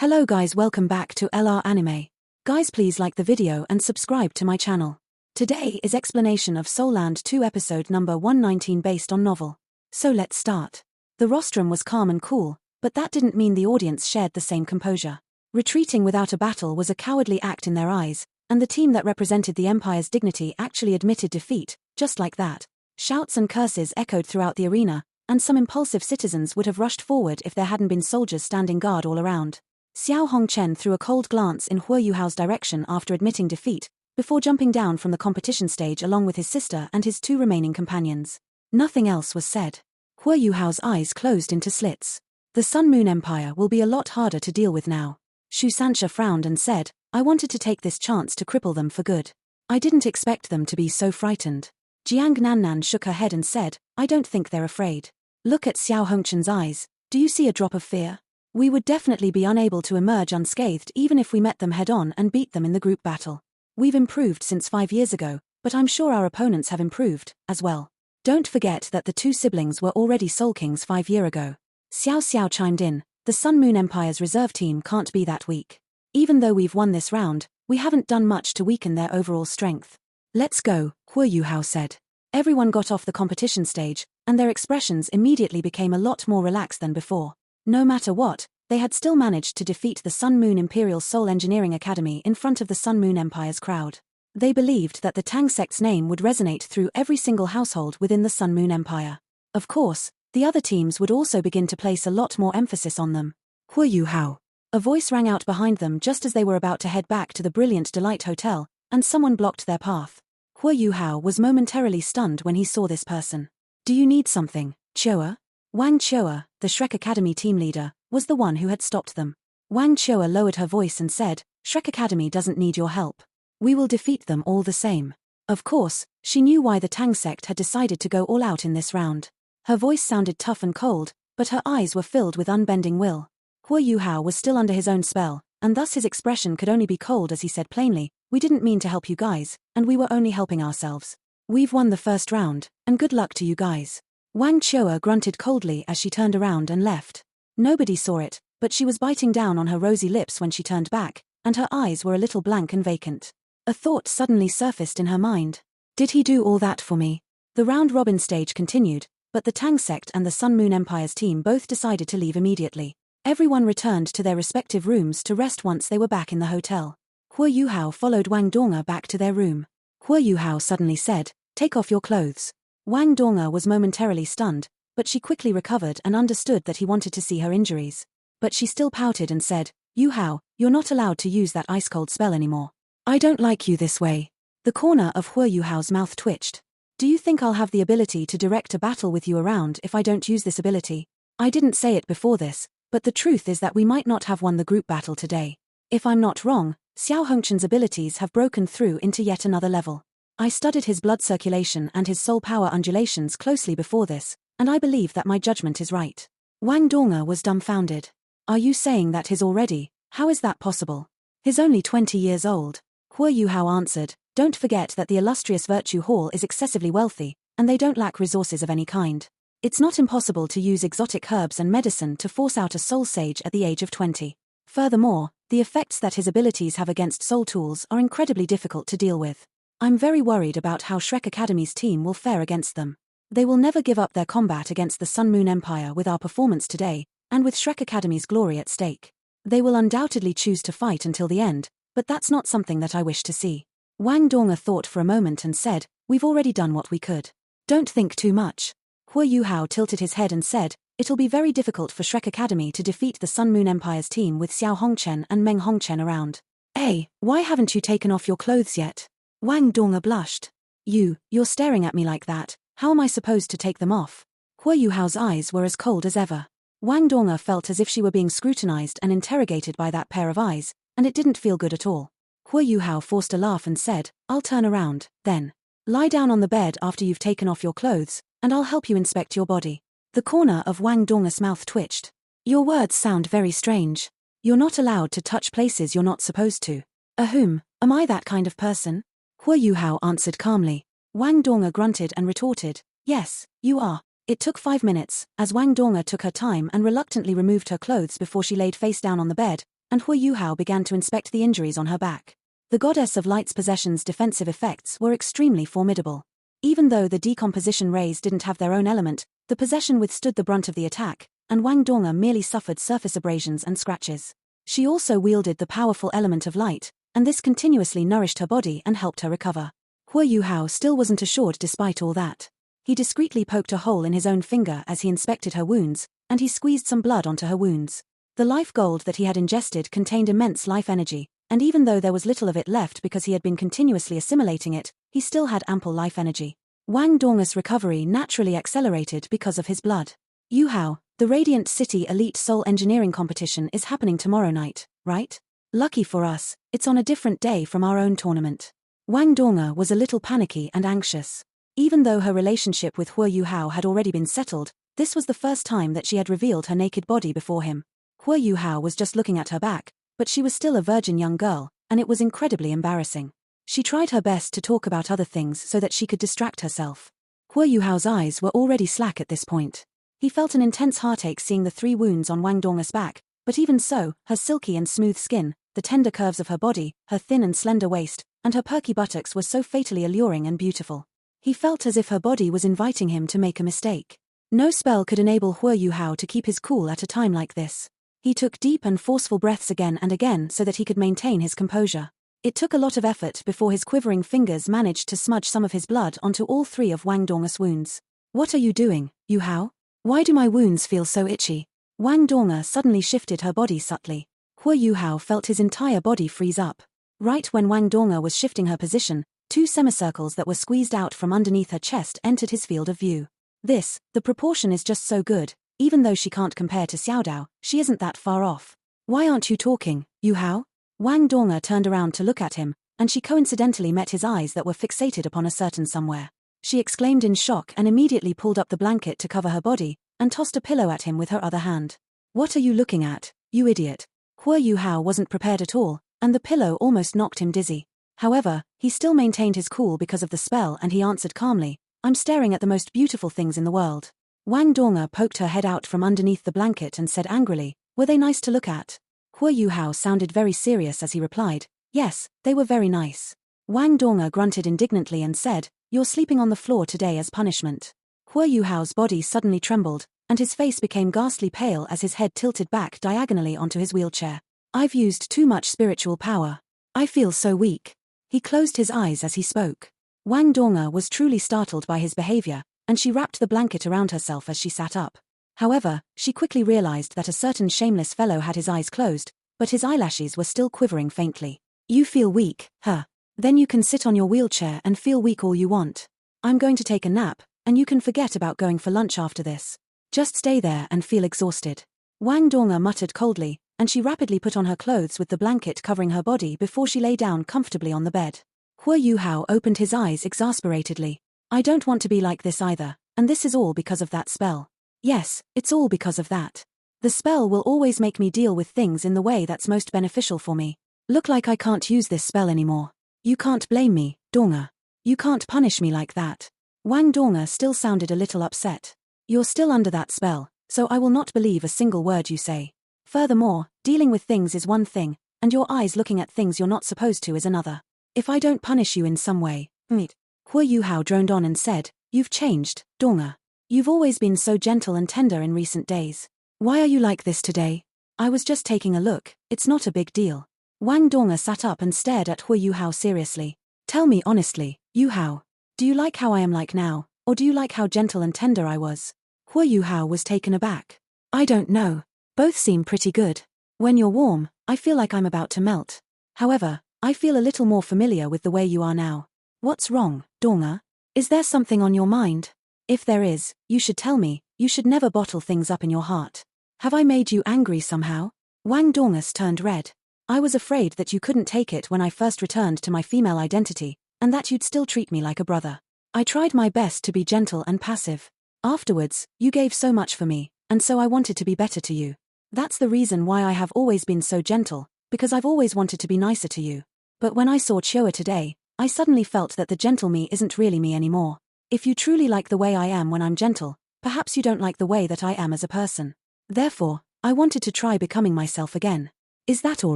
Hello guys, welcome back to LR Anime. Guys, please like the video and subscribe to my channel. Today is explanation of Soul Land 2 episode number 119 based on novel. So let's start. The rostrum was calm and cool, but that didn't mean the audience shared the same composure. Retreating without a battle was a cowardly act in their eyes, and the team that represented the Empire's dignity actually admitted defeat, just like that. Shouts and curses echoed throughout the arena, and some impulsive citizens would have rushed forward if there hadn't been soldiers standing guard all around. Xiao Hongchen threw a cold glance in Hua Yuhao's direction after admitting defeat, before jumping down from the competition stage along with his sister and his two remaining companions. Nothing else was said. Hua Yuhao's eyes closed into slits. The Sun Moon Empire will be a lot harder to deal with now. Shu Sanxia frowned and said, I wanted to take this chance to cripple them for good. I didn't expect them to be so frightened. Jiang Nannan shook her head and said, I don't think they're afraid. Look at Xiao Hongchen's eyes. Do you see a drop of fear? We would definitely be unable to emerge unscathed even if we met them head-on and beat them in the group battle. We've improved since 5 years ago, but I'm sure our opponents have improved, as well. Don't forget that the two siblings were already Soul Kings 5 years ago. Xiao Xiao chimed in, the Sun Moon Empire's reserve team can't be that weak. Even though we've won this round, we haven't done much to weaken their overall strength. Let's go, Hua Yuhao said. Everyone got off the competition stage, and their expressions immediately became a lot more relaxed than before. No matter what, they had still managed to defeat the Sun Moon Imperial Soul Engineering Academy in front of the Sun Moon Empire's crowd. They believed that the Tang sect's name would resonate through every single household within the Sun Moon Empire. Of course, the other teams would also begin to place a lot more emphasis on them. Hua Yuhao. A voice rang out behind them just as they were about to head back to the Brilliant Delight Hotel, and someone blocked their path. Hua Yuhao was momentarily stunned when he saw this person. Do you need something, Chua? Wang Chua, the Shrek Academy team leader, was the one who had stopped them. Wang Chua lowered her voice and said, Shrek Academy doesn't need your help. We will defeat them all the same. Of course, she knew why the Tang sect had decided to go all out in this round. Her voice sounded tough and cold, but her eyes were filled with unbending will. Hua Yuhao was still under his own spell, and thus his expression could only be cold as he said plainly, we didn't mean to help you guys, and we were only helping ourselves. We've won the first round, and good luck to you guys. Wang Chua grunted coldly as she turned around and left. Nobody saw it, but she was biting down on her rosy lips when she turned back, and her eyes were a little blank and vacant. A thought suddenly surfaced in her mind. Did he do all that for me? The round-robin stage continued, but the Tang sect and the Sun Moon Empire's team both decided to leave immediately. Everyone returned to their respective rooms to rest once they were back in the hotel. Hua Yuhao followed Wang Donga back to their room. Hua Yuhao suddenly said, take off your clothes. Wang Donga was momentarily stunned, but she quickly recovered and understood that he wanted to see her injuries. But she still pouted and said, Yuhao, you're not allowed to use that ice-cold spell anymore. I don't like you this way. The corner of Hua Yuhao's mouth twitched. Do you think I'll have the ability to direct a battle with you around if I don't use this ability? I didn't say it before this, but the truth is that we might not have won the group battle today. If I'm not wrong, Xiao Hongchen's abilities have broken through into yet another level. I studied his blood circulation and his soul power undulations closely before this, and I believe that my judgment is right. Wang Donga was dumbfounded. Are you saying that he's already? How is that possible? He's only 20 years old. Hua Yuhao answered, don't forget that the illustrious Virtue Hall is excessively wealthy, and they don't lack resources of any kind. It's not impossible to use exotic herbs and medicine to force out a soul sage at the age of 20. Furthermore, the effects that his abilities have against soul tools are incredibly difficult to deal with. I'm very worried about how Shrek Academy's team will fare against them. They will never give up their combat against the Sun Moon Empire with our performance today, and with Shrek Academy's glory at stake. They will undoubtedly choose to fight until the end, but that's not something that I wish to see. Wang Donga thought for a moment and said, we've already done what we could. Don't think too much. Hua Yuhao tilted his head and said, it'll be very difficult for Shrek Academy to defeat the Sun Moon Empire's team with Xiao Hongchen and Meng Hongchen around. Hey, why haven't you taken off your clothes yet? Wang Donga blushed. You're staring at me like that, how am I supposed to take them off? Hua Yuhao's eyes were as cold as ever. Wang Donga felt as if she were being scrutinized and interrogated by that pair of eyes, and it didn't feel good at all. Hua Yuhao forced a laugh and said, I'll turn around, then. Lie down on the bed after you've taken off your clothes, and I'll help you inspect your body. The corner of Wang Donga's mouth twitched. Your words sound very strange. You're not allowed to touch places you're not supposed to. Am I that kind of person? Hua Yuhao answered calmly. Wang Donga grunted and retorted, yes, you are. It took 5 minutes, as Wang Donga took her time and reluctantly removed her clothes before she laid face down on the bed, and Hu Yuhao began to inspect the injuries on her back. The goddess of light's possession's defensive effects were extremely formidable. Even though the decomposition rays didn't have their own element, the possession withstood the brunt of the attack, and Wang Donga merely suffered surface abrasions and scratches. She also wielded the powerful element of light, and this continuously nourished her body and helped her recover. Hu Yuhao still wasn't assured despite all that. He discreetly poked a hole in his own finger as he inspected her wounds, and he squeezed some blood onto her wounds. The life gold that he had ingested contained immense life energy, and even though there was little of it left because he had been continuously assimilating it, he still had ample life energy. Wang Donga's recovery naturally accelerated because of his blood. Yuhao, the Radiant City Elite Soul Engineering Competition is happening tomorrow night, right? Lucky for us, it's on a different day from our own tournament. Wang Donga was a little panicky and anxious. Even though her relationship with Hu Yuhao had already been settled, this was the first time that she had revealed her naked body before him. Hu Yuhao was just looking at her back, but she was still a virgin young girl, and it was incredibly embarrassing. She tried her best to talk about other things so that she could distract herself. Hu Yuhao's eyes were already slack at this point. He felt an intense heartache seeing the 3 wounds on Wang Donga's back, but even so, her silky and smooth skin, the tender curves of her body, her thin and slender waist, and her perky buttocks were so fatally alluring and beautiful. He felt as if her body was inviting him to make a mistake. No spell could enable Hu Yuhao to keep his cool at a time like this. He took deep and forceful breaths again and again so that he could maintain his composure. It took a lot of effort before his quivering fingers managed to smudge some of his blood onto all 3 of Wang Donga's wounds. "What are you doing, Yuhao? Why do my wounds feel so itchy?" Wang Donga suddenly shifted her body subtly. Hu Yuhao felt his entire body freeze up. Right when Wang Donga was shifting her position, 2 semicircles that were squeezed out from underneath her chest entered his field of view. The proportion is just so good. Even though she can't compare to Xiaodao, she isn't that far off. "Why aren't you talking, Yuhao?" Wang Donga turned around to look at him, and she coincidentally met his eyes that were fixated upon a certain somewhere. She exclaimed in shock and immediately pulled up the blanket to cover her body, and tossed a pillow at him with her other hand. "What are you looking at, you idiot?" Hu Yuhao wasn't prepared at all, and the pillow almost knocked him dizzy. However, he still maintained his cool because of the spell and he answered calmly, "I'm staring at the most beautiful things in the world." Wang Donga poked her head out from underneath the blanket and said angrily, "Were they nice to look at?" Hu Yuhao sounded very serious as he replied, "Yes, they were very nice." Wang Donga grunted indignantly and said, "You're sleeping on the floor today as punishment." Hu Yuhao's body suddenly trembled, and his face became ghastly pale as his head tilted back diagonally onto his wheelchair. "I've used too much spiritual power. I feel so weak." He closed his eyes as he spoke. Wang Donga was truly startled by his behavior, and she wrapped the blanket around herself as she sat up. However, she quickly realized that a certain shameless fellow had his eyes closed, but his eyelashes were still quivering faintly. "You feel weak, huh? Then you can sit on your wheelchair and feel weak all you want. I'm going to take a nap, and you can forget about going for lunch after this. Just stay there and feel exhausted." Wang Donga muttered coldly, and she rapidly put on her clothes with the blanket covering her body before she lay down comfortably on the bed. Hu Yuhao opened his eyes exasperatedly. "I don't want to be like this either, and this is all because of that spell. Yes, it's all because of that. The spell will always make me deal with things in the way that's most beneficial for me. Look like I can't use this spell anymore. You can't blame me, Donga. You can't punish me like that." Wang Donga still sounded a little upset. "You're still under that spell, so I will not believe a single word you say. Furthermore, dealing with things is one thing, and your eyes looking at things you're not supposed to is another. If I don't punish you in some way, Hu Yuhao droned on and said, "You've changed, Donga. You've always been so gentle and tender in recent days. Why are you like this today?" "I was just taking a look, it's not a big deal." Wang Donga sat up and stared at Hu Yuhao seriously. "Tell me honestly, Yuhao, do you like how I am like now, or do you like how gentle and tender I was?" Hu Yuhao was taken aback. "I don't know. Both seem pretty good. When you're warm, I feel like I'm about to melt. However, I feel a little more familiar with the way you are now. What's wrong, Donga? Is there something on your mind? If there is, you should tell me. You should never bottle things up in your heart. Have I made you angry somehow?" Wang Dongas turned red. "I was afraid that you couldn't take it when I first returned to my female identity, and that you'd still treat me like a brother. I tried my best to be gentle and passive. Afterwards, you gave so much for me, and so I wanted to be better to you. That's the reason why I have always been so gentle, because I've always wanted to be nicer to you. But when I saw Chioa today, I suddenly felt that the gentle me isn't really me anymore. If you truly like the way I am when I'm gentle, perhaps you don't like the way that I am as a person. Therefore, I wanted to try becoming myself again. Is that all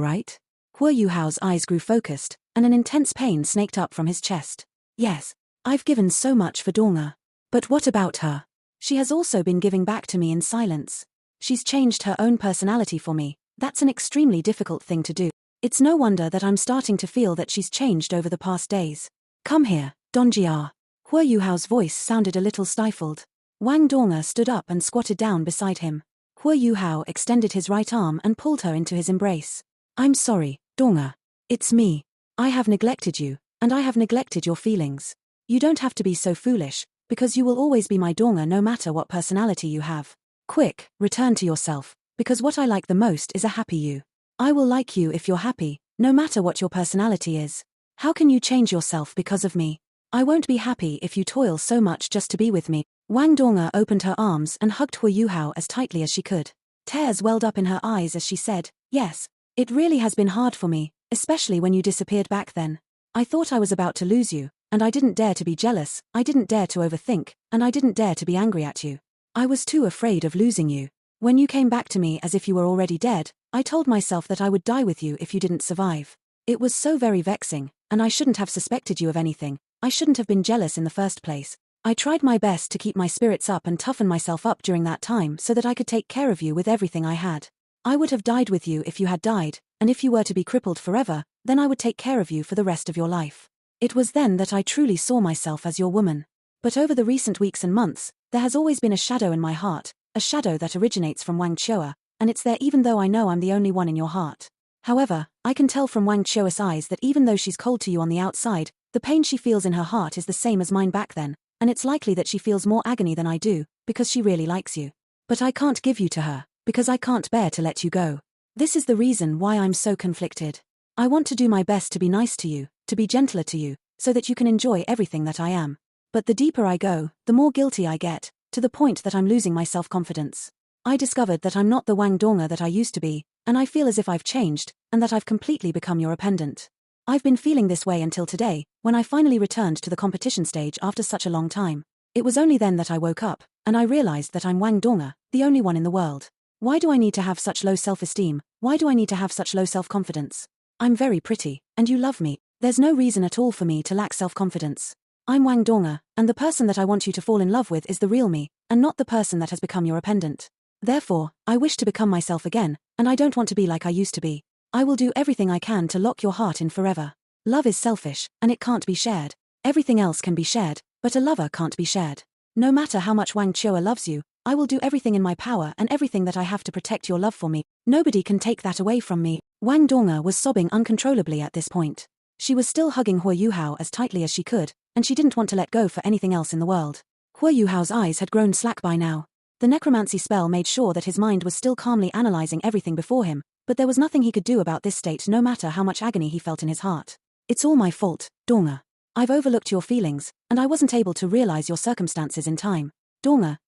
right? Hua Yuhao's eyes grew focused, and an intense pain snaked up from his chest. Yes, I've given so much for Donga. But what about her? She has also been giving back to me in silence. She's changed her own personality for me. That's an extremely difficult thing to do. It's no wonder that I'm starting to feel that she's changed over the past days. Come here, Dongjia. Hua Yuhao's voice sounded a little stifled. Wang Donga stood up and squatted down beside him. Hua Yuhao extended his right arm and pulled her into his embrace. I'm sorry, Donga. It's me. I have neglected you, and I have neglected your feelings. You don't have to be so foolish, because you will always be my Donga no matter what personality you have. Quick, return to yourself, because what I like the most is a happy you. I will like you if you're happy, no matter what your personality is. How can you change yourself because of me? I won't be happy if you toil so much just to be with me. Wang Donga opened her arms and hugged Hua Yuhao as tightly as she could. Tears welled up in her eyes as she said, yes, it really has been hard for me, especially when you disappeared back then. I thought I was about to lose you, and I didn't dare to be jealous, I didn't dare to overthink, and I didn't dare to be angry at you. I was too afraid of losing you. When you came back to me as if you were already dead, I told myself that I would die with you if you didn't survive. It was so very vexing, and I shouldn't have suspected you of anything. I shouldn't have been jealous in the first place. I tried my best to keep my spirits up and toughen myself up during that time so that I could take care of you with everything I had. I would have died with you if you had died, and if you were to be crippled forever, then I would take care of you for the rest of your life. It was then that I truly saw myself as your woman. But over the recent weeks and months, there has always been a shadow in my heart, a shadow that originates from Wang Chua, and it's there even though I know I'm the only one in your heart. However, I can tell from Wang Chua's eyes that even though she's cold to you on the outside, the pain she feels in her heart is the same as mine back then, and it's likely that she feels more agony than I do, because she really likes you. But I can't give you to her, because I can't bear to let you go. This is the reason why I'm so conflicted. I want to do my best to be nice to you, to be gentler to you, so that you can enjoy everything that I am. But the deeper I go, the more guilty I get, to the point that I'm losing my self-confidence. I discovered that I'm not the Wang Donga that I used to be, and I feel as if I've changed, and that I've completely become your appendant. I've been feeling this way until today, when I finally returned to the competition stage after such a long time. It was only then that I woke up, and I realized that I'm Wang Donga, the only one in the world. Why do I need to have such low self-esteem? Why do I need to have such low self-confidence? I'm very pretty, and you love me. There's no reason at all for me to lack self-confidence. I'm Wang Donga, and the person that I want you to fall in love with is the real me, and not the person that has become your appendant. Therefore, I wish to become myself again, and I don't want to be like I used to be. I will do everything I can to lock your heart in forever. Love is selfish, and it can't be shared. Everything else can be shared, but a lover can't be shared. No matter how much Wang Chua loves you, I will do everything in my power and everything that I have to protect your love for me. Nobody can take that away from me. Wang Donga was sobbing uncontrollably at this point. She was still hugging Hua Yuhao as tightly as she could, and she didn't want to let go for anything else in the world. Hua Yuhao's eyes had grown slack by now. The necromancy spell made sure that his mind was still calmly analyzing everything before him, but there was nothing he could do about this state no matter how much agony he felt in his heart. It's all my fault, Donga. I've overlooked your feelings, and I wasn't able to realize your circumstances in time. Donga,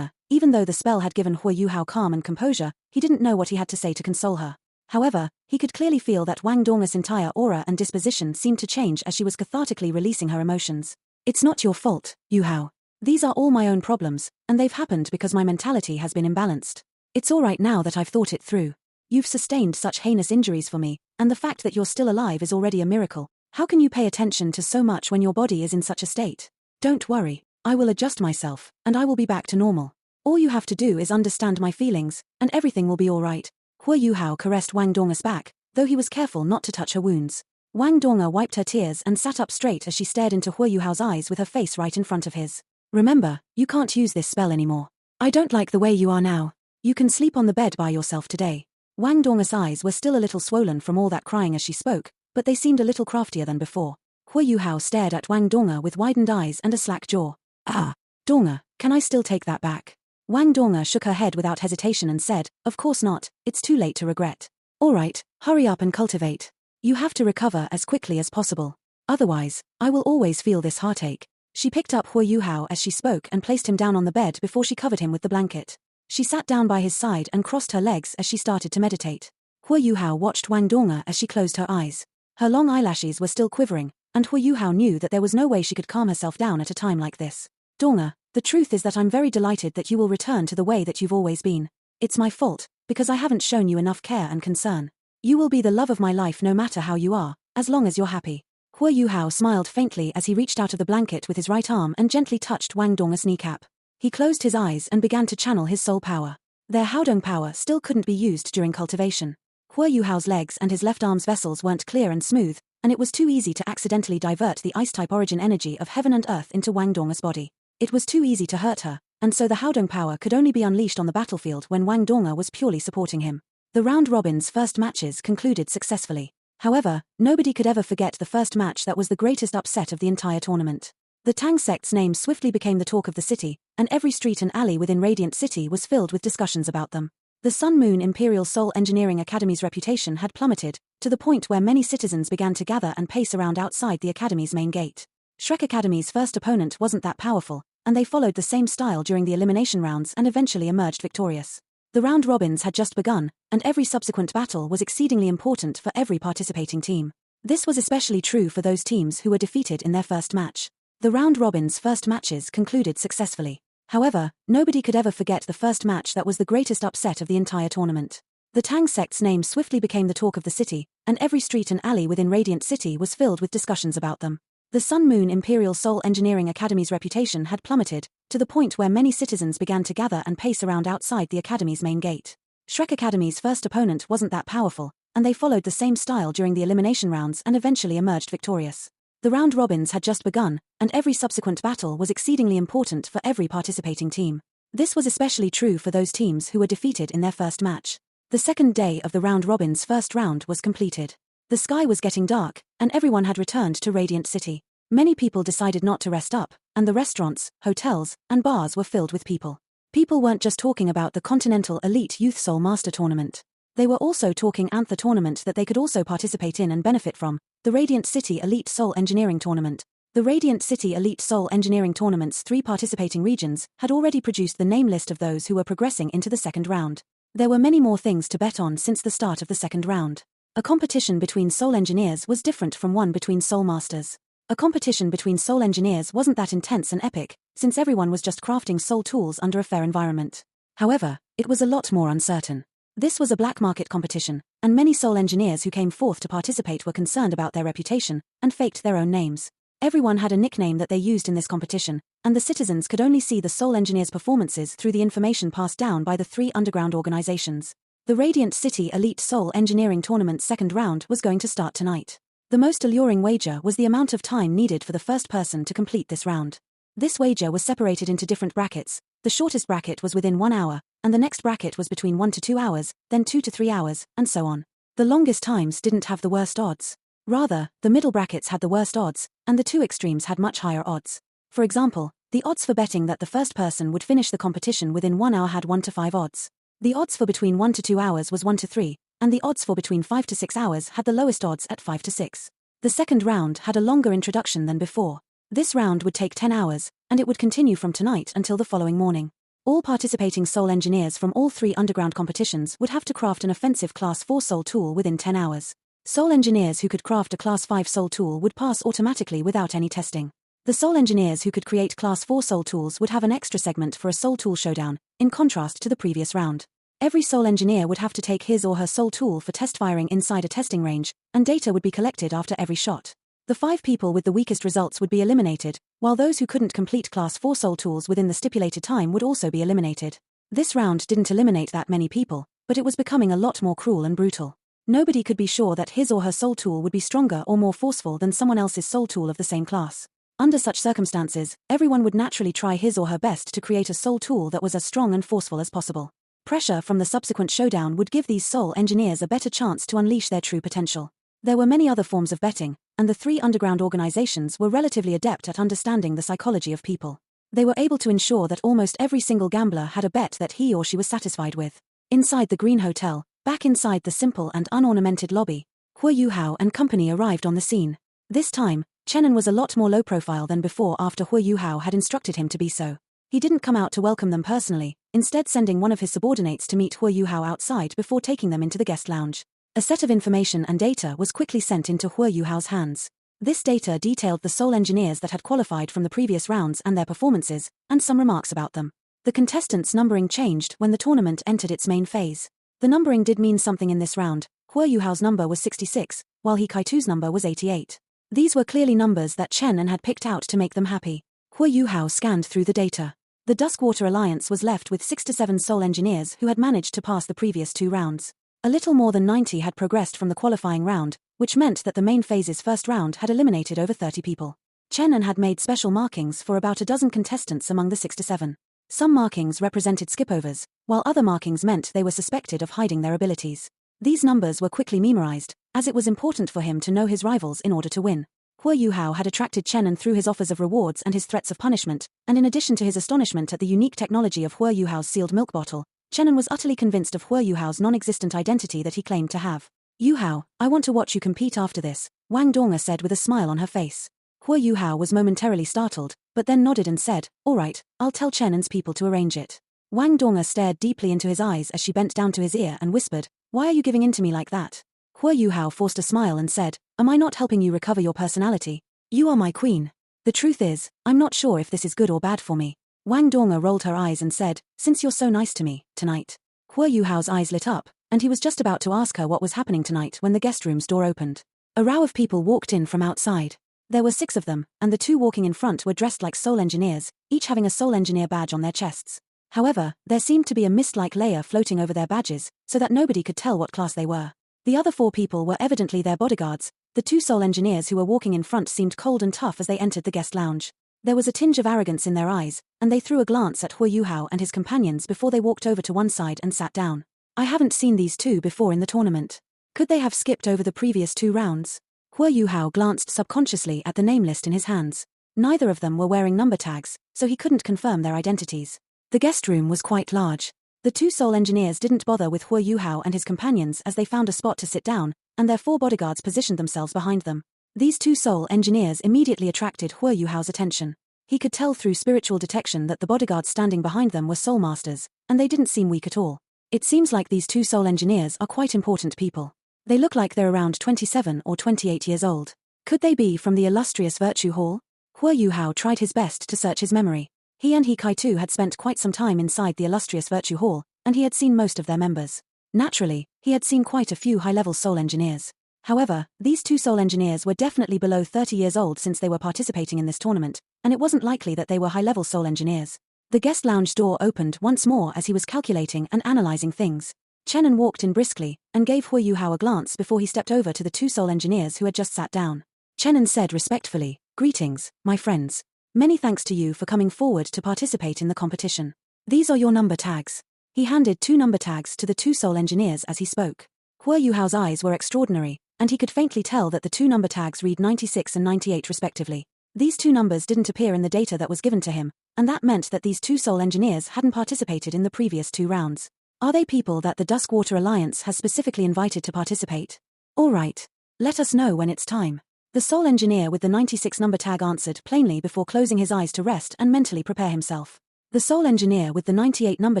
even though the spell had given Hua Yuhao calm and composure, he didn't know what he had to say to console her. However, he could clearly feel that Wang Donga's entire aura and disposition seemed to change as she was cathartically releasing her emotions. It's not your fault, Yuhao. These are all my own problems, and they've happened because my mentality has been imbalanced. It's all right now that I've thought it through. You've sustained such heinous injuries for me, and the fact that you're still alive is already a miracle. How can you pay attention to so much when your body is in such a state? Don't worry, I will adjust myself, and I will be back to normal. All you have to do is understand my feelings, and everything will be all right. Hua Yuhao caressed Wang Donga's back, though he was careful not to touch her wounds. Wang Donga wiped her tears and sat up straight as she stared into Hua Yuhao's eyes with her face right in front of his. Remember, you can't use this spell anymore. I don't like the way you are now. You can sleep on the bed by yourself today. Wang Donga's eyes were still a little swollen from all that crying as she spoke, but they seemed a little craftier than before. Hua Yuhao stared at Wang Donga with widened eyes and a slack jaw. Ah, Donga, can I still take that back? Wang Donga shook her head without hesitation and said, of course not, it's too late to regret. All right, hurry up and cultivate. You have to recover as quickly as possible. Otherwise, I will always feel this heartache. She picked up Hua Yuhao as she spoke and placed him down on the bed before she covered him with the blanket. She sat down by his side and crossed her legs as she started to meditate. Hua Yuhao watched Wang Donga as she closed her eyes. Her long eyelashes were still quivering, and Hua Yuhao knew that there was no way she could calm herself down at a time like this. Donga, the truth is that I'm very delighted that you will return to the way that you've always been. It's my fault, because I haven't shown you enough care and concern. You will be the love of my life no matter how you are, as long as you're happy. Hua Yuhao smiled faintly as he reached out of the blanket with his right arm and gently touched Wang Dong's kneecap. He closed his eyes and began to channel his soul power. Their Haodong power still couldn't be used during cultivation. Hua Yuhao's legs and his left arm's vessels weren't clear and smooth, and it was too easy to accidentally divert the ice-type origin energy of heaven and earth into Wang Dong's body. It was too easy to hurt her, and so the Haodong power could only be unleashed on the battlefield when Wang Dong was purely supporting him. The round-robin's first matches concluded successfully. However, nobody could ever forget the first match that was the greatest upset of the entire tournament. The Tang sect's name swiftly became the talk of the city, and every street and alley within Radiant City was filled with discussions about them. The Sun Moon Imperial Soul Engineering Academy's reputation had plummeted, to the point where many citizens began to gather and pace around outside the academy's main gate. Shrek Academy's first opponent wasn't that powerful, and they followed the same style during the elimination rounds and eventually emerged victorious. The round robins had just begun, and every subsequent battle was exceedingly important for every participating team. This was especially true for those teams who were defeated in their first match. The round robins' first matches concluded successfully. However, nobody could ever forget the first match that was the greatest upset of the entire tournament. The Tang sect's name swiftly became the talk of the city, and every street and alley within Radiant City was filled with discussions about them. The Sun Moon Imperial Soul Engineering Academy's reputation had plummeted, to the point where many citizens began to gather and pace around outside the academy's main gate. Shrek Academy's first opponent wasn't that powerful, and they followed the same style during the elimination rounds and eventually emerged victorious. The round robins had just begun, and every subsequent battle was exceedingly important for every participating team. This was especially true for those teams who were defeated in their first match. The second day of the round robin's first round was completed. The sky was getting dark, and everyone had returned to Radiant City. Many people decided not to rest up, and the restaurants, hotels, and bars were filled with people. People weren't just talking about the Continental Elite Youth Soul Master Tournament. They were also talking Anther Tournament that they could also participate in and benefit from, the Radiant City Elite Soul Engineering Tournament. The Radiant City Elite Soul Engineering Tournament's 3 participating regions had already produced the name list of those who were progressing into the second round. There were many more things to bet on since the start of the second round. A competition between soul engineers was different from one between soul masters. A competition between soul engineers wasn't that intense and epic, since everyone was just crafting soul tools under a fair environment. However, it was a lot more uncertain. This was a black market competition, and many soul engineers who came forth to participate were concerned about their reputation, and faked their own names. Everyone had a nickname that they used in this competition, and the citizens could only see the soul engineers' performances through the information passed down by the 3 underground organizations. The Radiant City Elite Soul Engineering Tournament's second round was going to start tonight. The most alluring wager was the amount of time needed for the first person to complete this round. This wager was separated into different brackets. The shortest bracket was within 1 hour, and the next bracket was between 1 to 2 hours, then 2 to 3 hours, and so on. The longest times didn't have the worst odds. Rather, the middle brackets had the worst odds, and the 2 extremes had much higher odds. For example, the odds for betting that the first person would finish the competition within 1 hour had 1 to 5 odds. The odds for between 1 to 2 hours was 1 to 3, and the odds for between 5 to 6 hours had the lowest odds at 5 to 6. The second round had a longer introduction than before. This round would take 10 hours, and it would continue from tonight until the following morning. All participating soul engineers from all 3 underground competitions would have to craft an offensive Class 4 soul tool within 10 hours. Soul engineers who could craft a Class 5 soul tool would pass automatically without any testing. The soul engineers who could create Class 4 soul tools would have an extra segment for a soul tool showdown, in contrast to the previous round. Every soul engineer would have to take his or her soul tool for test firing inside a testing range, and data would be collected after every shot. The 5 people with the weakest results would be eliminated, while those who couldn't complete Class 4 soul tools within the stipulated time would also be eliminated. This round didn't eliminate that many people, but it was becoming a lot more cruel and brutal. Nobody could be sure that his or her soul tool would be stronger or more forceful than someone else's soul tool of the same class. Under such circumstances, everyone would naturally try his or her best to create a soul tool that was as strong and forceful as possible. Pressure from the subsequent showdown would give these soul engineers a better chance to unleash their true potential. There were many other forms of betting, and the 3 underground organizations were relatively adept at understanding the psychology of people. They were able to ensure that almost every single gambler had a bet that he or she was satisfied with. Inside the Green Hotel, back inside the simple and unornamented lobby, Hua Yuhao and company arrived on the scene. This time, Chenan was a lot more low profile than before after Hua Yuhao had instructed him to be so. He didn't come out to welcome them personally, instead sending one of his subordinates to meet Hua Yuhao outside before taking them into the guest lounge. A set of information and data was quickly sent into Hua Yuhao's hands. This data detailed the soul engineers that had qualified from the previous rounds and their performances, and some remarks about them. The contestants' numbering changed when the tournament entered its main phase. The numbering did mean something in this round. Hua Yuhao's number was 66, while He Kaitu's number was 88. These were clearly numbers that Chen An had picked out to make them happy. Hua Yuhao scanned through the data. The Duskwater Alliance was left with 6 to 7 Soul Engineers who had managed to pass the previous 2 rounds. A little more than 90 had progressed from the qualifying round, which meant that the main phase's first round had eliminated over 30 people. Chen An had made special markings for about a dozen contestants among the 6 to 7. Some markings represented skipovers, while other markings meant they were suspected of hiding their abilities. These numbers were quickly memorized, as it was important for him to know his rivals in order to win. Hua Yuhao had attracted Chen An through his offers of rewards and his threats of punishment, and in addition to his astonishment at the unique technology of Hua Yuhao's sealed milk bottle, Chen An was utterly convinced of Hua Yuhao's non-existent identity that he claimed to have. "Yuhao, I want to watch you compete after this," Wang Donga said with a smile on her face. Hua Yuhao was momentarily startled, but then nodded and said, "All right, I'll tell Chen An's people to arrange it." Wang Donga stared deeply into his eyes as she bent down to his ear and whispered, "Why are you giving in to me like that?" Hua Yuhao forced a smile and said, "Am I not helping you recover your personality? You are my queen. The truth is, I'm not sure if this is good or bad for me." Wang Donga rolled her eyes and said, "Since you're so nice to me, tonight." Hua Yuhao's eyes lit up, and he was just about to ask her what was happening tonight when the guest room's door opened. A row of people walked in from outside. There were 6 of them, and the 2 walking in front were dressed like Soul Engineers, each having a Soul Engineer badge on their chests. However, there seemed to be a mist-like layer floating over their badges, so that nobody could tell what class they were. The other 4 people were evidently their bodyguards. The 2 Soul Engineers who were walking in front seemed cold and tough as they entered the guest lounge. There was a tinge of arrogance in their eyes, and they threw a glance at Hua Yuhao and his companions before they walked over to one side and sat down. "I haven't seen these 2 before in the tournament. Could they have skipped over the previous 2 rounds?" Hua Yuhao glanced subconsciously at the name list in his hands. Neither of them were wearing number tags, so he couldn't confirm their identities. The guest room was quite large. The 2 Soul Engineers didn't bother with Hua Yuhao and his companions as they found a spot to sit down, and their 4 bodyguards positioned themselves behind them. These 2 Soul Engineers immediately attracted Hua Yuhao's attention. He could tell through spiritual detection that the bodyguards standing behind them were Soul Masters, and they didn't seem weak at all. It seems like these 2 Soul Engineers are quite important people. They look like they're around 27 or 28 years old. Could they be from the illustrious Virtue Hall? Hua Yuhao tried his best to search his memory. He and He Kaitu had spent quite some time inside the illustrious Virtue Hall, and he had seen most of their members. Naturally, he had seen quite a few high-level Soul Engineers. However, these 2 Soul Engineers were definitely below 30 years old since they were participating in this tournament, and it wasn't likely that they were high-level Soul Engineers. The guest lounge door opened once more as he was calculating and analyzing things. Chen An walked in briskly, and gave Hua Yuhao a glance before he stepped over to the 2 Soul Engineers who had just sat down. Chen An said respectfully, "Greetings, my friends. Many thanks to you for coming forward to participate in the competition. These are your number tags." He handed 2 number tags to the 2 Soul Engineers as he spoke. Hua Yuhao's eyes were extraordinary, and he could faintly tell that the 2 number tags read 96 and 98 respectively. These 2 numbers didn't appear in the data that was given to him, and that meant that these 2 Soul Engineers hadn't participated in the previous 2 rounds. Are they people that the Duskwater Alliance has specifically invited to participate? All right. Let us know when it's time. The Soul Engineer with the 96 number tag answered plainly before closing his eyes to rest and mentally prepare himself. The Soul Engineer with the 98 number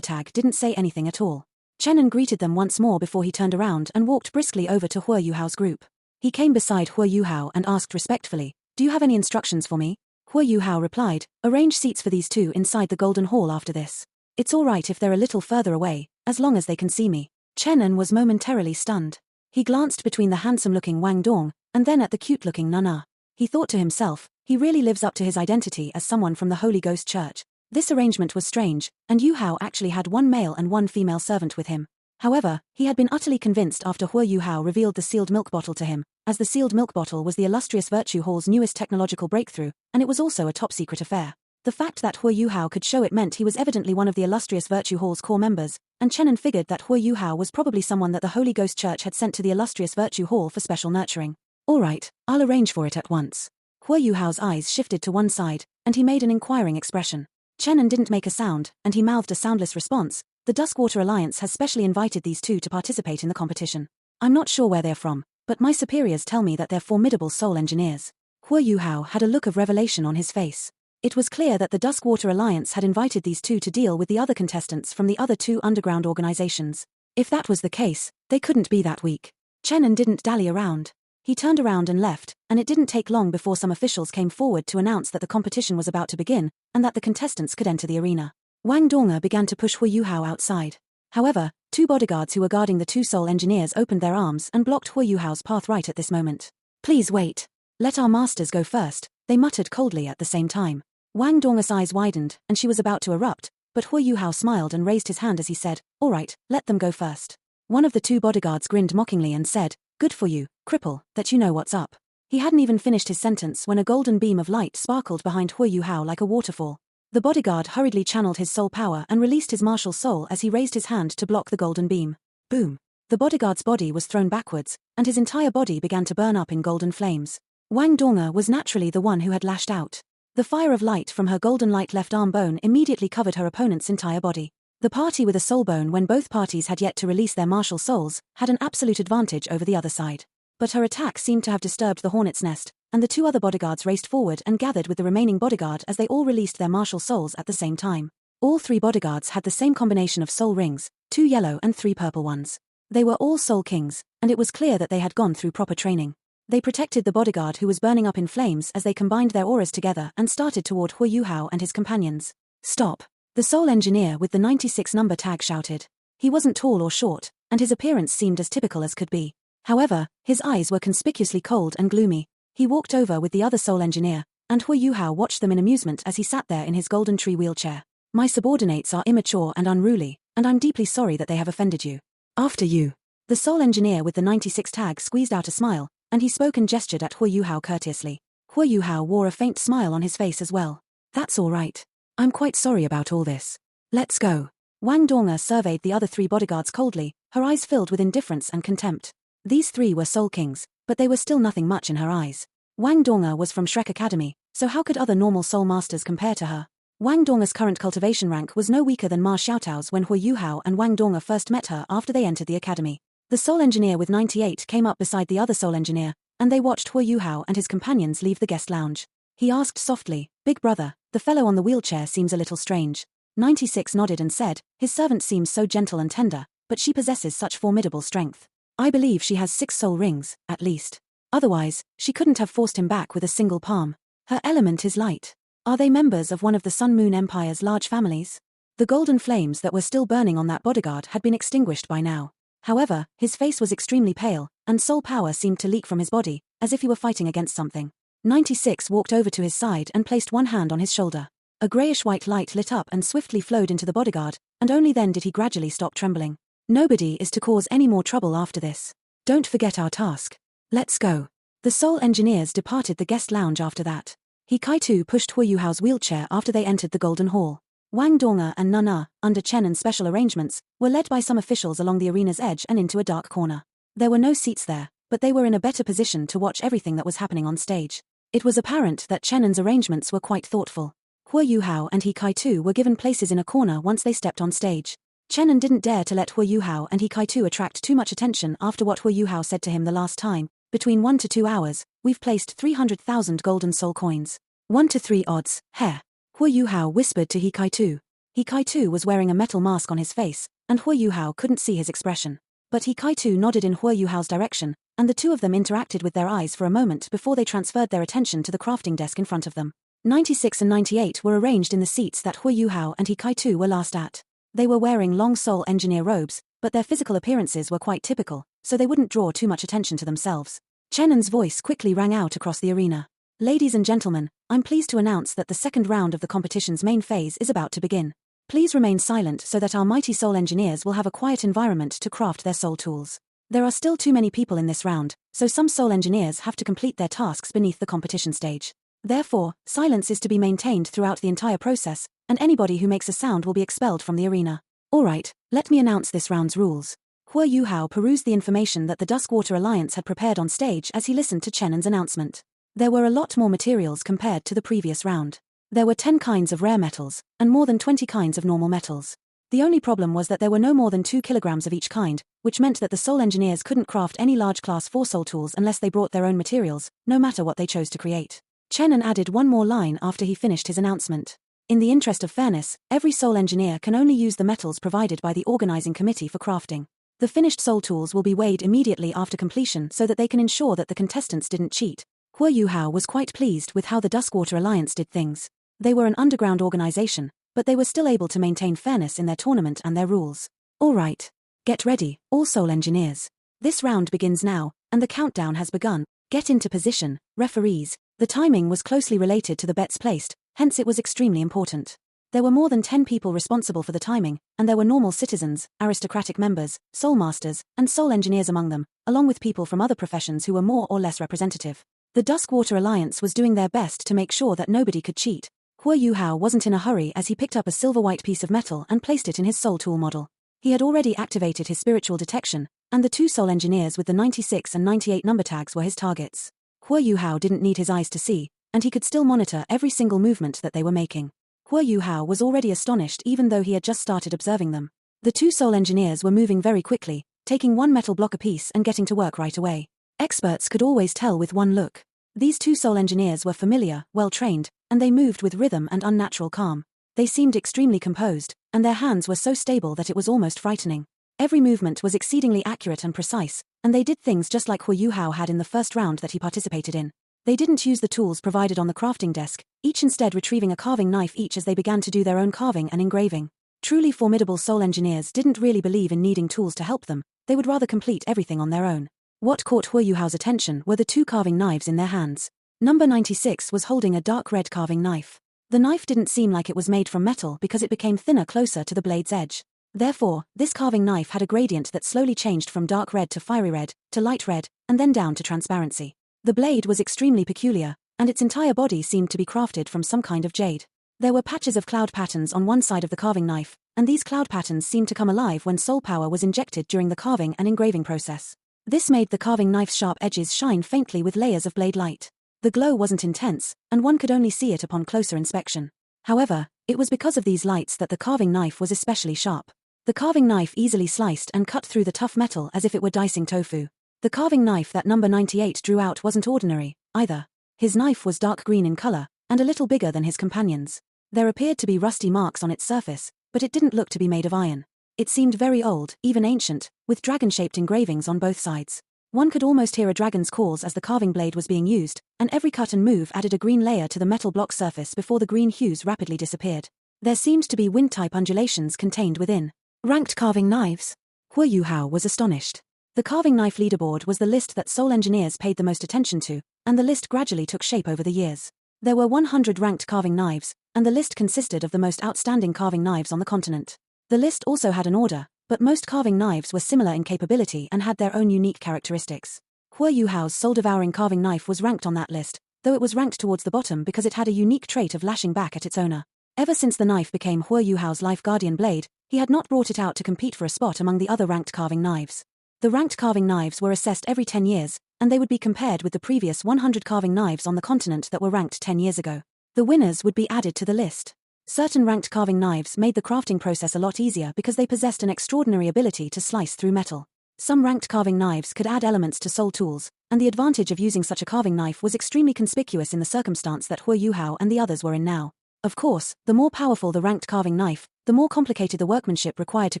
tag didn't say anything at all. Chen An greeted them once more before he turned around and walked briskly over to Hua Yuhao's group. He came beside Hua Yuhao and asked respectfully, "Do you have any instructions for me?" Hua Yuhao replied, "Arrange seats for these 2 inside the Golden Hall after this. It's all right if they're a little further away, as long as they can see me." Chen An was momentarily stunned. He glanced between the handsome-looking Wang Dong, and then at the cute-looking Nana. He thought to himself, he really lives up to his identity as someone from the Holy Ghost Church. This arrangement was strange, and Yu Hao actually had 1 male and 1 female servant with him. However, he had been utterly convinced after Hua Yuhao revealed the sealed milk bottle to him, as the sealed milk bottle was the illustrious Virtue Hall's newest technological breakthrough, and it was also a top-secret affair. The fact that Hua Yuhao could show it meant he was evidently one of the illustrious Virtue Hall's core members, and Chen An figured that Hua Yuhao was probably someone that the Holy Ghost Church had sent to the illustrious Virtue Hall for special nurturing. All right, I'll arrange for it at once. Hua Yuhao's eyes shifted to one side, and he made an inquiring expression. Chen An didn't make a sound, and he mouthed a soundless response. The Duskwater Alliance has specially invited these 2 to participate in the competition. I'm not sure where they're from, but my superiors tell me that they're formidable Soul Engineers. Hua Yuhao had a look of revelation on his face. It was clear that the Duskwater Alliance had invited these 2 to deal with the other contestants from the other 2 underground organizations. If that was the case, they couldn't be that weak. Chen An didn't dally around. He turned around and left, and it didn't take long before some officials came forward to announce that the competition was about to begin, and that the contestants could enter the arena. Wang Donga began to push Hua Yuhao outside. However, two bodyguards who were guarding the two soul engineers opened their arms and blocked Hu Yuhao's path right at this moment. Please wait. Let our masters go first, they muttered coldly at the same time. Wang Dong's eyes widened, and she was about to erupt, but Hu Yuhao smiled and raised his hand as he said, "All right, let them go first." One of the two bodyguards grinned mockingly and said, "Good for you, cripple, that you know what's up." He hadn't even finished his sentence when a golden beam of light sparkled behind Hu Yuhao like a waterfall. The bodyguard hurriedly channeled his soul power and released his martial soul as he raised his hand to block the golden beam. Boom! The bodyguard's body was thrown backwards, and his entire body began to burn up in golden flames. Wang Dong was naturally the one who had lashed out. The fire of light from her golden light left arm bone immediately covered her opponent's entire body. The party with a soul bone, when both parties had yet to release their martial souls, had an absolute advantage over the other side. But her attack seemed to have disturbed the hornet's nest, and the two other bodyguards raced forward and gathered with the remaining bodyguard as they all released their martial souls at the same time. All three bodyguards had the same combination of soul rings, 2 yellow and 3 purple ones. They were all soul kings, and it was clear that they had gone through proper training. They protected the bodyguard who was burning up in flames as they combined their auras together and started toward Hu Yuhao and his companions. "Stop!" The soul engineer with the 96 number tag shouted. He wasn't tall or short, and his appearance seemed as typical as could be. However, his eyes were conspicuously cold and gloomy. He walked over with the other soul engineer, and Hu Yuhao watched them in amusement as he sat there in his golden tree wheelchair. "My subordinates are immature and unruly, and I'm deeply sorry that they have offended you. After you." The soul engineer with the 96 tag squeezed out a smile, and he spoke and gestured at Hu Yuhao courteously. Hu Yuhao wore a faint smile on his face as well. "That's all right. I'm quite sorry about all this. Let's go." Wang Dong surveyed the other three bodyguards coldly, her eyes filled with indifference and contempt. These three were soul kings, but they were still nothing much in her eyes. Wang Dong was from Shrek Academy, so how could other normal soul masters compare to her? Wang Dong's current cultivation rank was no weaker than Ma Xiaotao's when Hu Yuhao and Wang Dong first met her after they entered the academy. The soul engineer with 98 came up beside the other soul engineer, and they watched Hu Yuhao and his companions leave the guest lounge. He asked softly, "Big brother, the fellow on the wheelchair seems a little strange." 96 nodded and said, "His servant seems so gentle and tender, but she possesses such formidable strength. I believe she has 6 soul rings, at least. Otherwise, she couldn't have forced him back with a single palm. Her element is light. Are they members of one of the Sun Moon Empire's large families?" The golden flames that were still burning on that bodyguard had been extinguished by now. However, his face was extremely pale, and soul power seemed to leak from his body, as if he were fighting against something. 96 walked over to his side and placed one hand on his shoulder. A grayish-white light lit up and swiftly flowed into the bodyguard, and only then did he gradually stop trembling. "Nobody is to cause any more trouble after this. Don't forget our task. Let's go." The soul engineers departed the guest lounge after that. He Kai-Tu pushed Hu Yuhao's wheelchair after they entered the Golden Hall. Wang Dong and Nana, under Chen and special arrangements, were led by some officials along the arena's edge and into a dark corner. There were no seats there, but they were in a better position to watch everything that was happening on stage. It was apparent that Chenan's arrangements were quite thoughtful. Hu Yuhao and He Kai-Tu were given places in a corner once they stepped on stage. Chenan didn't dare to let Hu Yuhao and He Kai-Tu attract too much attention after what Hu Yuhao said to him the last time. "Between 1 to 2 hours, we've placed 300,000 golden soul coins. 1 to 3 odds, hair." Hu Yuhao whispered to He Kai-Tu. He Kai-Tu was wearing a metal mask on his face, and Hu Yuhao couldn't see his expression. But He Kai-Tu nodded in Hu Yuhao's direction, and the two of them interacted with their eyes for a moment before they transferred their attention to the crafting desk in front of them. 96 and 98 were arranged in the seats that Hu Yuhao and He Kai-Tu were last at. They were wearing long soul engineer robes, but their physical appearances were quite typical, so they wouldn't draw too much attention to themselves. Chenan's voice quickly rang out across the arena. "Ladies and gentlemen, I'm pleased to announce that the second round of the competition's main phase is about to begin. Please remain silent so that our mighty soul engineers will have a quiet environment to craft their soul tools. There are still too many people in this round, so some soul engineers have to complete their tasks beneath the competition stage. Therefore, silence is to be maintained throughout the entire process, and anybody who makes a sound will be expelled from the arena. Alright, let me announce this round's rules." Hu Yuhao perused the information that the Duskwater Alliance had prepared on stage as he listened to Chenan's announcement. There were a lot more materials compared to the previous round. There were 10 kinds of rare metals, and more than 20 kinds of normal metals. The only problem was that there were no more than 2 kilograms of each kind, which meant that the soul engineers couldn't craft any large class 4 soul tools unless they brought their own materials, no matter what they chose to create. Chenan added one more line after he finished his announcement. "In the interest of fairness, every soul engineer can only use the metals provided by the organizing committee for crafting. The finished soul tools will be weighed immediately after completion so that they can ensure that the contestants didn't cheat." Hu Yuhao was quite pleased with how the Duskwater Alliance did things. They were an underground organization, but they were still able to maintain fairness in their tournament and their rules. All right. Get ready, all Soul Engineers. This round begins now, and the countdown has begun. Get into position, referees. The timing was closely related to the bets placed, hence it was extremely important. There were more than 10 people responsible for the timing, and there were normal citizens, aristocratic members, soul masters, and soul engineers among them, along with people from other professions who were more or less representative. The Duskwater Alliance was doing their best to make sure that nobody could cheat. Huo Yuhao wasn't in a hurry as he picked up a silver-white piece of metal and placed it in his soul tool model. He had already activated his spiritual detection, and the 2 soul engineers with the 96 and 98 number tags were his targets. Huo Yuhao didn't need his eyes to see, and he could still monitor every single movement that they were making. Huo Yuhao was already astonished even though he had just started observing them. The 2 soul engineers were moving very quickly, taking 1 metal block apiece and getting to work right away. Experts could always tell with one look. These 2 soul engineers were familiar, well-trained, and they moved with rhythm and unnatural calm. They seemed extremely composed, and their hands were so stable that it was almost frightening. Every movement was exceedingly accurate and precise, and they did things just like Huo Yuhao had in the first round that he participated in. They didn't use the tools provided on the crafting desk, each instead retrieving a carving knife each as they began to do their own carving and engraving. Truly formidable soul engineers didn't really believe in needing tools to help them, they would rather complete everything on their own. What caught Huo Yuhao's attention were the 2 carving knives in their hands. Number 96 was holding a dark red carving knife. The knife didn't seem like it was made from metal because it became thinner closer to the blade's edge. Therefore, this carving knife had a gradient that slowly changed from dark red to fiery red, to light red, and then down to transparency. The blade was extremely peculiar, and its entire body seemed to be crafted from some kind of jade. There were patches of cloud patterns on one side of the carving knife, and these cloud patterns seemed to come alive when soul power was injected during the carving and engraving process. This made the carving knife's sharp edges shine faintly with layers of blade light. The glow wasn't intense, and one could only see it upon closer inspection. However, it was because of these lights that the carving knife was especially sharp. The carving knife easily sliced and cut through the tough metal as if it were dicing tofu. The carving knife that number 98 drew out wasn't ordinary, either. His knife was dark green in color, and a little bigger than his companions. There appeared to be rusty marks on its surface, but it didn't look to be made of iron. It seemed very old, even ancient, with dragon-shaped engravings on both sides. One could almost hear a dragon's calls as the carving blade was being used, and every cut and move added a green layer to the metal block surface before the green hues rapidly disappeared. There seemed to be wind-type undulations contained within. Ranked carving knives. Huo Yuhao was astonished. The carving knife leaderboard was the list that soul engineers paid the most attention to, and the list gradually took shape over the years. There were 100 ranked carving knives, and the list consisted of the most outstanding carving knives on the continent. The list also had an order, but most carving knives were similar in capability and had their own unique characteristics. Huo Yuhao's soul-devouring carving knife was ranked on that list, though it was ranked towards the bottom because it had a unique trait of lashing back at its owner. Ever since the knife became Huo Yuhao's life guardian blade, he had not brought it out to compete for a spot among the other ranked carving knives. The ranked carving knives were assessed every 10 years, and they would be compared with the previous 100 carving knives on the continent that were ranked 10 years ago. The winners would be added to the list. Certain ranked carving knives made the crafting process a lot easier because they possessed an extraordinary ability to slice through metal. Some ranked carving knives could add elements to soul tools, and the advantage of using such a carving knife was extremely conspicuous in the circumstance that Huo Yuhao and the others were in now. Of course, the more powerful the ranked carving knife, the more complicated the workmanship required to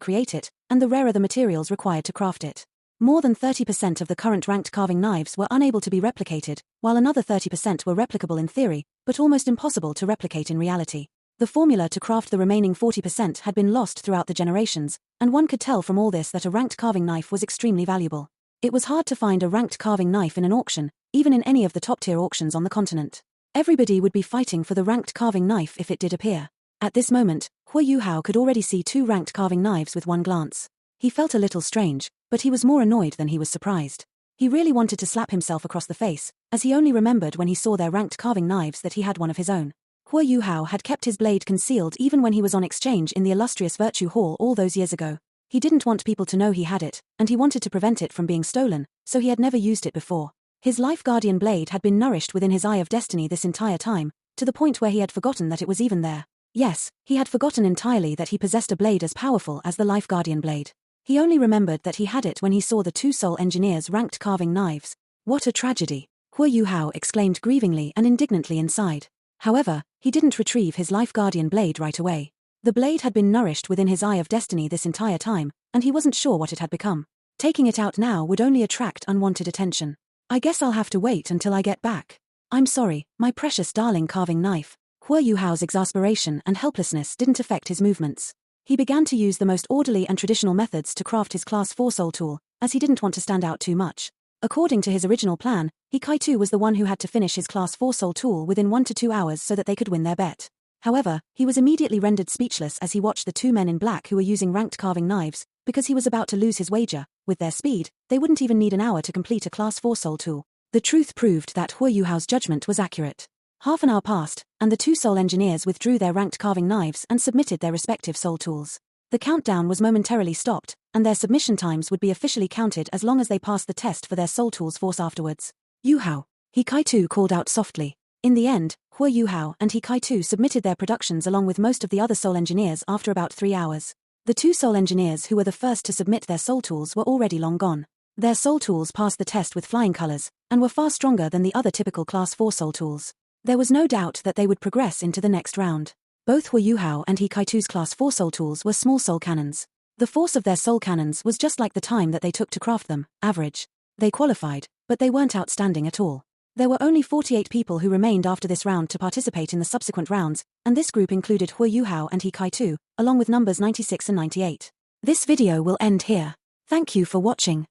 create it, and the rarer the materials required to craft it. More than 30% of the current ranked carving knives were unable to be replicated, while another 30% were replicable in theory, but almost impossible to replicate in reality. The formula to craft the remaining 40% had been lost throughout the generations, and one could tell from all this that a ranked carving knife was extremely valuable. It was hard to find a ranked carving knife in an auction, even in any of the top-tier auctions on the continent. Everybody would be fighting for the ranked carving knife if it did appear. At this moment, Huo Yuhao could already see 2 ranked carving knives with one glance. He felt a little strange, but he was more annoyed than he was surprised. He really wanted to slap himself across the face, as he only remembered when he saw their ranked carving knives that he had one of his own. Huo Yuhao had kept his blade concealed even when he was on exchange in the illustrious Virtue Hall all those years ago. He didn't want people to know he had it, and he wanted to prevent it from being stolen, so he had never used it before. His life guardian blade had been nourished within his Eye of Destiny this entire time, to the point where he had forgotten that it was even there. Yes, he had forgotten entirely that he possessed a blade as powerful as the life guardian blade. He only remembered that he had it when he saw the 2 soul engineers' ranked carving knives. What a tragedy! Huo Yuhao exclaimed grievingly and indignantly inside. However, he didn't retrieve his life guardian blade right away. The blade had been nourished within his Eye of Destiny this entire time, and he wasn't sure what it had become. Taking it out now would only attract unwanted attention. I guess I'll have to wait until I get back. I'm sorry, my precious darling carving knife. Huo Yuhao's exasperation and helplessness didn't affect his movements. He began to use the most orderly and traditional methods to craft his Class 4 soul tool, as he didn't want to stand out too much. According to his original plan, Hikaitu was the one who had to finish his Class 4 soul tool within 1 to 2 hours so that they could win their bet. However, he was immediately rendered speechless as he watched the two men in black who were using ranked carving knives, because he was about to lose his wager. With their speed, they wouldn't even need an hour to complete a Class 4 soul tool. The truth proved that Hua Yuhao's judgment was accurate. Half an hour passed, and the two soul engineers withdrew their ranked carving knives and submitted their respective soul tools. The countdown was momentarily stopped, and their submission times would be officially counted as long as they passed the test for their soul tools force afterwards. Yuhao, Hikaitu called out softly. In the end, Hua Yuhao and Hikaitu submitted their productions along with most of the other soul engineers after about 3 hours. The two soul engineers who were the first to submit their soul tools were already long gone. Their soul tools passed the test with flying colors, and were far stronger than the other typical Class 4 soul tools. There was no doubt that they would progress into the next round. Both Hua Yuhao and Hikaitu's Class 4 soul tools were small soul cannons. The force of their soul cannons was just like the time that they took to craft them, average. They qualified, but they weren't outstanding at all. There were only 48 people who remained after this round to participate in the subsequent rounds, and this group included Hua Yuhao and Hikaitu, along with numbers 96 and 98. This video will end here. Thank you for watching.